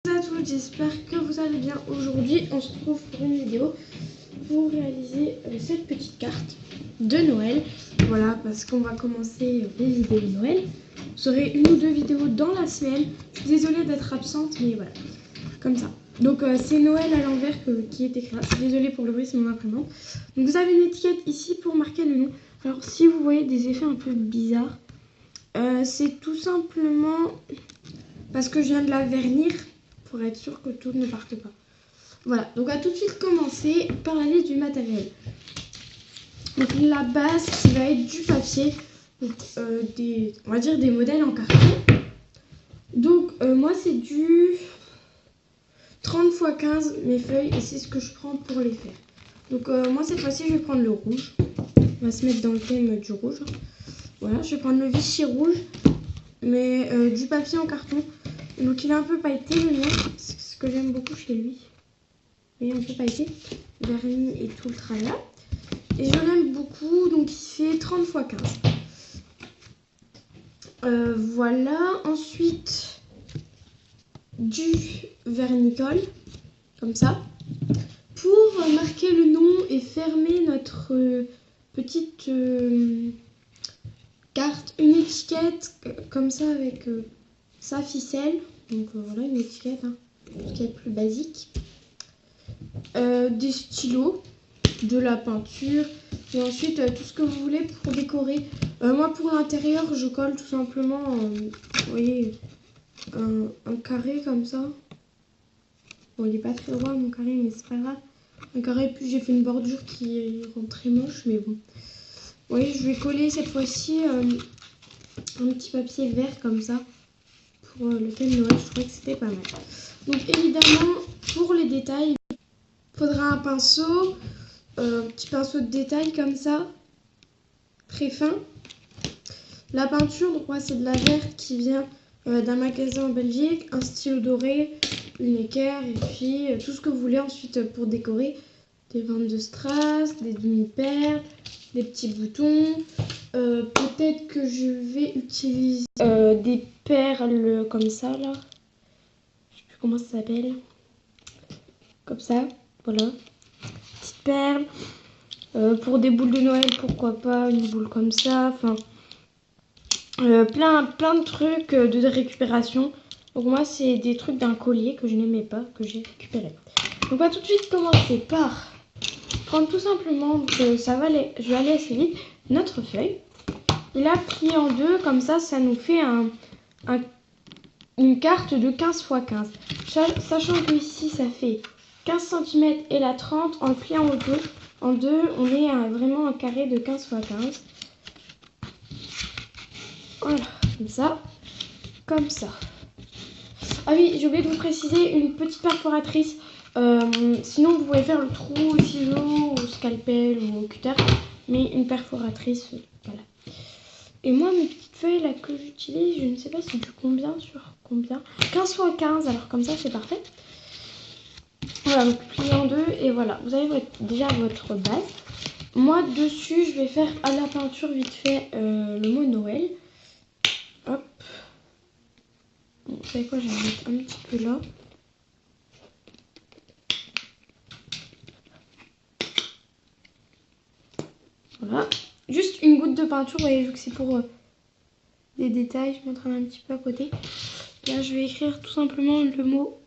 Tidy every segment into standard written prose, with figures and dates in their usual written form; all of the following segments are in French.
Bonjour à tous, j'espère que vous allez bien. Aujourd'hui, on se retrouve pour une vidéo pour réaliser cette petite carte de Noël. Voilà, parce qu'on va commencer les vidéos de Noël. Vous aurez une ou deux vidéos dans la semaine. Je suis désolée d'être absente, mais voilà, comme ça. Donc c'est Noël à l'envers qui est écrit là. Je suis désolée pour le bruit, c'est mon imprimante. Donc vous avez une étiquette ici pour marquer le nom. Alors si vous voyez des effets un peu bizarres, c'est tout simplement parce que je viens de la vernir pour être sûr que tout ne parte pas. Voilà, donc on va tout de suite commencer par la liste du matériel. Donc la base qui va être du papier, donc on va dire des modèles en carton. Donc moi c'est du 30 x 15 mes feuilles et c'est ce que je prends pour les faire. Donc moi cette fois-ci je vais prendre le rouge. On va se mettre dans le thème du rouge. Voilà, je vais prendre le Vichy rouge, mais du papier en carton. Donc il est un peu pailleté le mien, c'est ce que j'aime beaucoup chez lui. Et un peu pailleté, vernis et tout le tralala. Et je l'aime beaucoup, donc il fait 30 x 15. Voilà, ensuite du vernicole, comme ça, pour marquer le nom et fermer notre petite carte. Une étiquette comme ça avec sa ficelle. Donc voilà, une étiquette, plus basique. Des stylos, de la peinture et ensuite tout ce que vous voulez pour décorer. Moi pour l'intérieur je colle tout simplement vous voyez un carré comme ça. Bon, il est pas très droit mon carré, mais c'est pas grave, un carré. Puis j'ai fait une bordure qui rend très moche, mais bon. Vous voyez, je vais coller cette fois-ci un petit papier vert comme ça pour le thème Noël. Je trouvais que c'était pas mal. Donc évidemment pour les détails il faudra un pinceau, petit pinceau de détail comme ça, très fin. La peinture, donc moi c'est de la verte qui vient d'un magasin en Belgique, un stylo doré, une équerre et puis tout ce que vous voulez ensuite pour décorer. Des bandes de strass, des demi-perles, des petits boutons. Peut-être que je vais utiliser des perles comme ça là. Je sais plus comment ça s'appelle. Comme ça, voilà. Petites perles. Pour des boules de Noël, pourquoi pas une boule comme ça. Enfin, plein de trucs de récupération. Donc moi, c'est des trucs d'un collier que je n'aimais pas, que j'ai récupéré. Donc on va tout de suite commencer par prendre tout simplement, donc, je vais aller assez vite, notre feuille. Et là, plier en deux, comme ça, ça nous fait une carte de 15 x 15. Sachant que ici, ça fait 15 cm et la 30, en le pliant en deux, on est vraiment un carré de 15 x 15. Voilà, comme ça. Ah oui, j'ai oublié de vous préciser, une petite perforatrice. Sinon, vous pouvez faire le trou au ciseau, au scalpel ou au cutter, mais une perforatrice, voilà. Et moi, mes petites feuilles là que j'utilise, je ne sais pas c'est du combien sur combien. 15 x 15, alors comme ça, c'est parfait. Voilà, donc plié en deux et voilà, vous avez déjà votre base. Moi, dessus, je vais faire à la peinture vite fait le mot Noël. Hop. Bon, vous savez quoi, je vais mettre un petit peu là. Voilà. Juste une goutte de peinture, vous voyez, vu que c'est pour des détails, je m'entraîne un petit peu à côté. Là, je vais écrire tout simplement le mot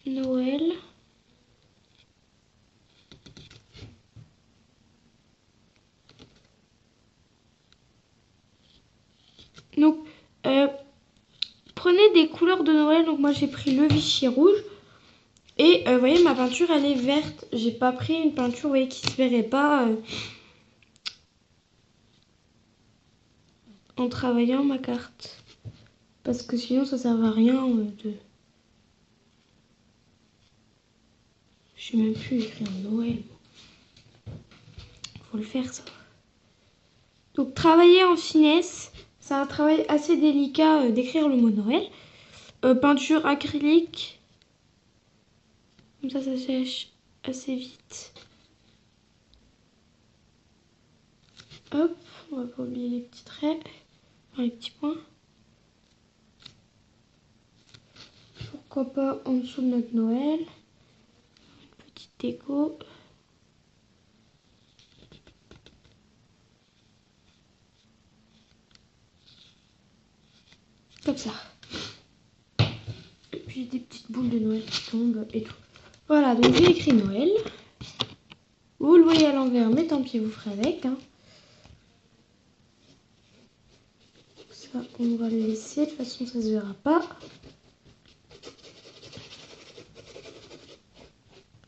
Noël. Donc, prenez des couleurs de Noël. Donc, moi, j'ai pris le Vichy rouge. Et vous voyez, ma peinture, elle est verte. J'ai pas pris une peinture, vous voyez, qui se verrait pas en travaillant ma carte. Parce que sinon, ça sert à rien de... Je sais même plus écrire Noël. Faut le faire, ça. Donc, travailler en finesse. C'est un travail assez délicat d'écrire le mot Noël. Peinture acrylique. Comme ça sèche assez vite. Hop, on va pas oublier les petits traits. Enfin, les petits points. pourquoi pas en dessous de notre Noël. Petite déco. Comme ça. Et puis des petites boules de Noël qui tombent et tout. Voilà, donc j'ai écrit Noël. Vous le voyez à l'envers, mais tant pis, vous ferez avec. Hein. Ça, on va le laisser. De toute façon, ça se verra pas.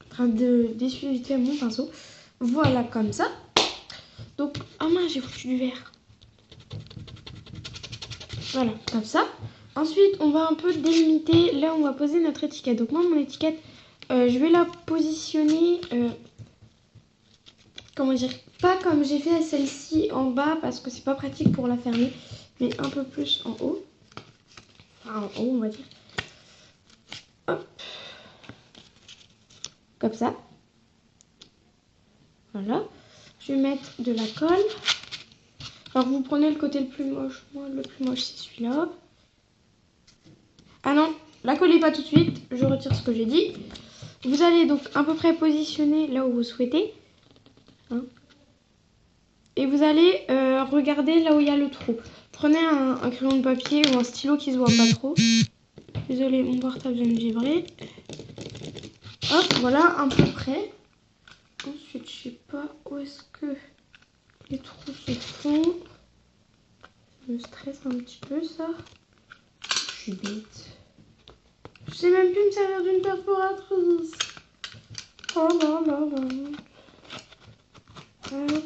En train d'essuyer vite fait mon pinceau. Voilà, comme ça. Donc, oh mince, j'ai foutu du verre. Voilà, comme ça. Ensuite, on va un peu délimiter là où on va poser notre étiquette. Donc moi, mon étiquette, je vais la positionner, comment dire, pas comme j'ai fait celle-ci en bas parce que c'est pas pratique pour la fermer, mais un peu plus en haut. Enfin, en haut, on va dire. Hop. Comme ça. Voilà. Je vais mettre de la colle. Alors, vous prenez le côté le plus moche. Moi, le plus moche, c'est celui-là. Ah non, la collez pas tout de suite. Je retire ce que j'ai dit. Vous allez donc à peu près positionner là où vous souhaitez. Hein. Et vous allez regarder là où il y a le trou. Prenez un crayon de papier ou un stylo qui se voit pas trop. Désolée, mon portable vient de vibrer. Hop, voilà, à peu près. Ensuite, je sais pas où est-ce que les trous se font. Ça me stresse un petit peu, ça. Je suis bête. Je sais même plus me servir d'une perforatrice. Oh là là là. Hop.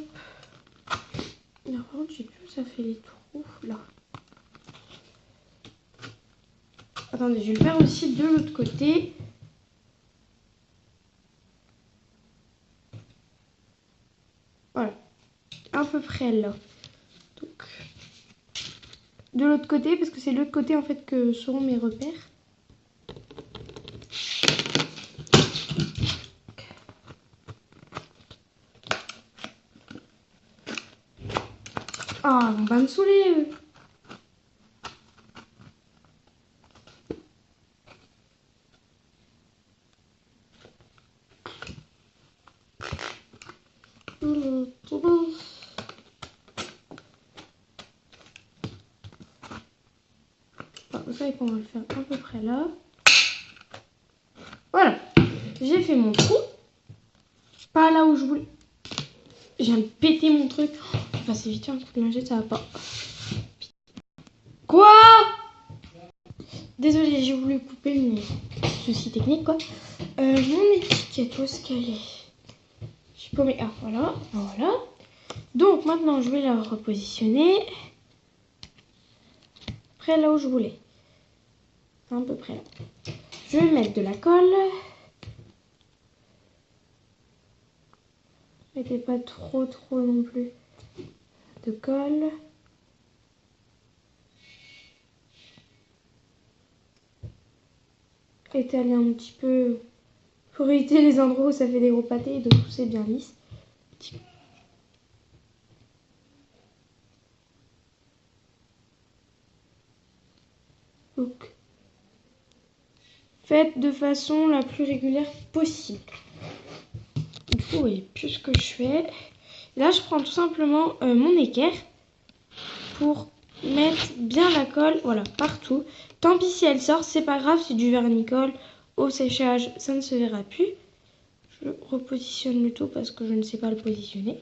Non, par contre, je sais plus où ça fait les trous, là. Attendez, je vais le faire aussi de l'autre côté. Voilà. À peu près là. Donc, de l'autre côté, parce que c'est de l'autre côté, en fait, que seront mes repères. Ah, on va me saouler. Vous savez qu'on va le faire à peu près là. Voilà. J'ai fait mon trou. Pas là où je voulais. Je viens de péter mon truc. Je vais passer vite un coup de lingette, ça va pas. Quoi? Désolée, j'ai voulu couper, mais souci technique quoi. Mon étiquette, où est-ce qu'elle est? Je suis paumée. Ah, voilà, voilà. Donc maintenant, je vais la repositionner. Près là où je voulais. À peu près là. Je vais mettre de la colle. Mettez pas trop non plus de colle. Étaler un petit peu pour éviter les endroits où ça fait des gros pâtés, donc c'est bien lisse. Donc, faites de façon la plus régulière possible. Du coup, vous voyez plus ce que je fais. Là, je prends tout simplement mon équerre pour mettre bien la colle, voilà, partout. Tant pis si elle sort, c'est pas grave, c'est du vernis-colle. Au séchage, ça ne se verra plus. Je repositionne le tout parce que je ne sais pas le positionner.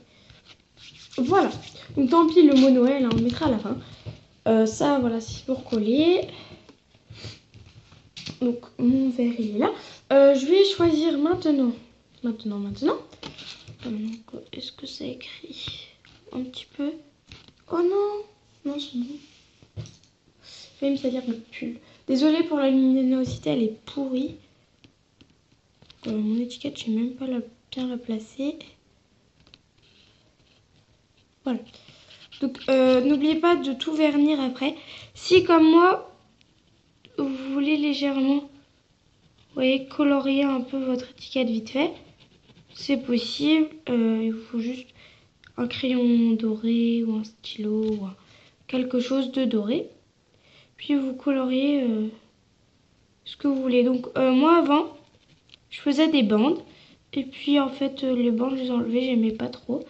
Voilà. Donc tant pis, le mot Noël, hein, on le mettra à la fin. Ça, voilà, c'est pour coller. Donc mon verre, il est là. Je vais choisir maintenant. Est-ce que ça écrit un petit peu? Oh non. Non, c'est bon. Je vais me salir le pull. Désolée pour la luminosité, elle est pourrie. Mon étiquette, je ne sais même pas bien la placer. Voilà. Donc, n'oubliez pas de tout vernir après. Si, comme moi, vous voulez légèrement, vous voyez, colorier un peu votre étiquette vite fait, c'est possible. Il vous faut juste un crayon doré ou un stylo ou quelque chose de doré. Puis vous coloriez ce que vous voulez. Donc moi avant, je faisais des bandes. Et puis en fait, les bandes, je les ai enlevées, j'aimais pas trop.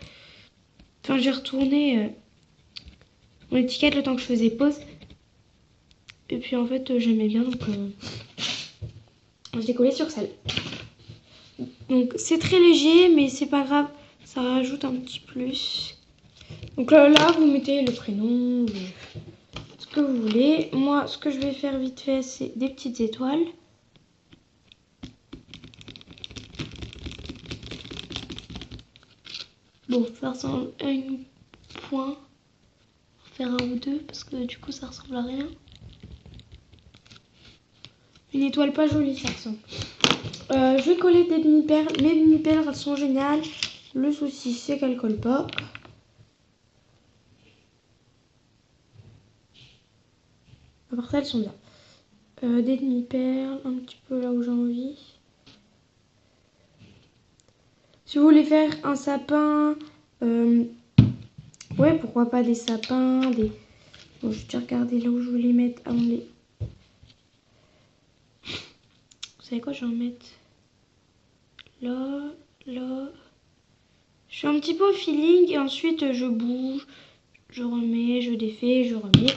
Enfin, j'ai retourné mon étiquette le temps que je faisais pause. Et puis en fait, j'aimais bien, donc je l'ai collé sur celle. Donc c'est très léger, mais c'est pas grave, ça rajoute un petit plus. Donc là, vous mettez le prénom, ce que vous voulez. Moi, ce que je vais faire vite fait, c'est des petites étoiles. Bon, ça ressemble à une point. Faire un ou deux, parce que du coup, ça ressemble à rien. Une étoile pas jolie, ça ressemble. Je vais coller des demi-perles. Mes demi-perles, elles sont géniales. Le souci, c'est qu'elles collent pas. À part ça, elles sont bien. Des demi-perles, un petit peu là où j'ai envie. Si vous voulez faire un sapin, ouais, pourquoi pas des sapins, des... Bon, je vais déjà regarder là où je veux les mettre avant de les... Vous savez quoi, je vais en mettre là, là. Je fais un petit peu au feeling et ensuite je bouge, je remets, je défais, je remets.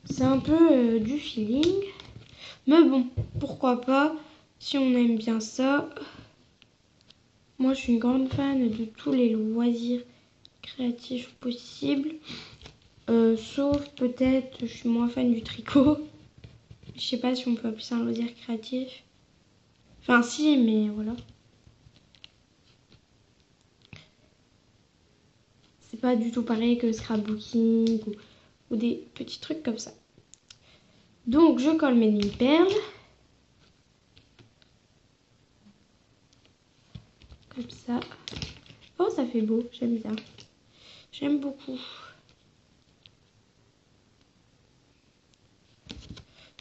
C'est un peu du feeling. Mais bon, pourquoi pas, si on aime bien ça. Moi, je suis une grande fan de tous les loisirs créatifs possibles. Sauf peut-être, je suis moins fan du tricot. Je sais pas si on peut appeler ça un loisir créatif. Enfin, si, mais voilà. C'est pas du tout pareil que le scrapbooking ou des petits trucs comme ça. Donc, je colle mes demi-perles. Comme ça. Oh, ça fait beau, j'aime bien. J'aime beaucoup.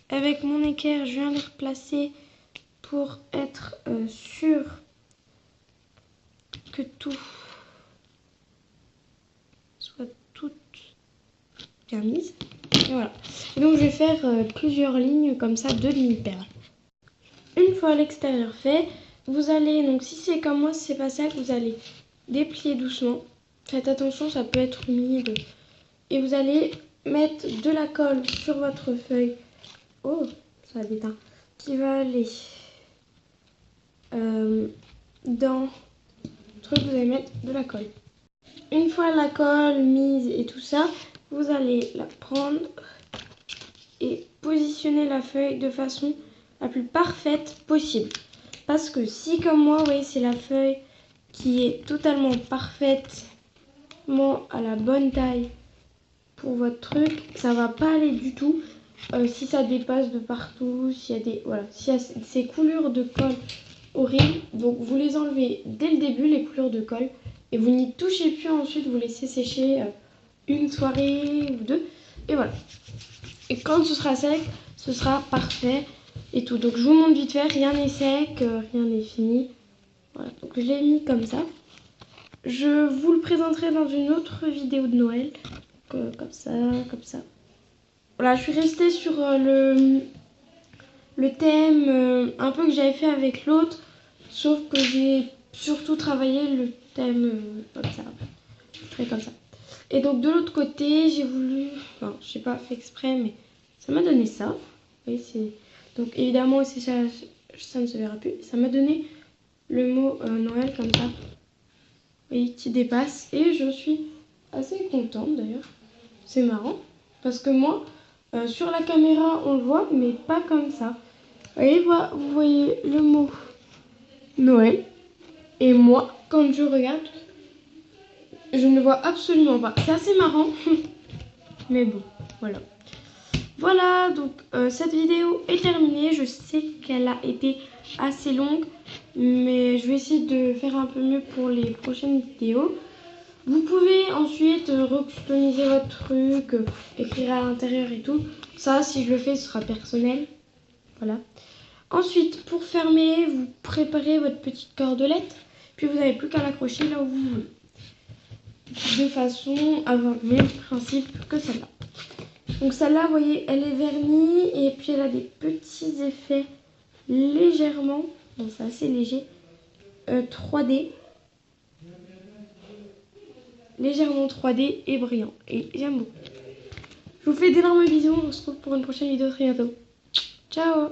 Avec mon équerre, je viens les replacer pour être sûr que tout soit tout bien mise. Et voilà. Et donc, je vais faire plusieurs lignes comme ça de demi-perles. Une fois l'extérieur fait, vous allez, donc si c'est comme moi, si c'est pas ça, vous allez déplier doucement. Faites attention, ça peut être humide. Et vous allez mettre de la colle sur votre feuille. Oh, ça a déteint. Qui va aller dans le truc, vous allez mettre de la colle. Une fois la colle mise et tout ça, vous allez la prendre et positionner la feuille de façon la plus parfaite possible. Parce que si comme moi, vous voyez, c'est la feuille qui est totalement parfaitement à la bonne taille pour votre truc, ça va pas aller du tout. Si ça dépasse de partout, s'il y a des, voilà, s'il y a ces coulures de colle horribles, donc vous les enlevez dès le début, les couleurs de colle, et vous n'y touchez plus. Ensuite vous laissez sécher une soirée ou deux, et voilà. Et quand ce sera sec, ce sera parfait et tout. Donc je vous montre vite fait, rien n'est sec, rien n'est fini. Voilà, donc je l'ai mis comme ça. Je vous le présenterai dans une autre vidéo de Noël. Comme ça, comme ça. Voilà, je suis restée sur le thème un peu que j'avais fait avec l'autre. Sauf que j'ai surtout travaillé le thème comme ça. Je ferai comme ça. Et donc de l'autre côté, j'ai voulu... Enfin, je n'ai pas fait exprès, mais ça m'a donné ça. Vous voyez, c'est... Donc évidemment, aussi ça ne se verra plus. Ça m'a donné le mot Noël comme ça. Vous voyez, qui dépasse. Et je suis assez contente d'ailleurs. C'est marrant. Parce que moi, sur la caméra, on le voit, mais pas comme ça. Vous voyez le mot Noël. Et moi, quand je regarde, je ne le vois absolument pas. C'est assez marrant. Mais bon, voilà. Voilà, donc cette vidéo est terminée. Je sais qu'elle a été assez longue, mais je vais essayer de faire un peu mieux pour les prochaines vidéos. Vous pouvez ensuite recustomiser votre truc, écrire à l'intérieur et tout. Ça, si je le fais, ce sera personnel. Voilà. Ensuite, pour fermer, vous préparez votre petite cordelette. Puis vous n'avez plus qu'à l'accrocher là où vous voulez. De façon à avoir le même principe que celle-là. Donc celle-là, vous voyez, elle est vernie et puis elle a des petits effets légèrement, bon c'est assez léger, 3D. Légèrement 3D et brillant. Et j'aime beaucoup. Je vous fais d'énormes bisous. On se retrouve pour une prochaine vidéo très bientôt. Ciao!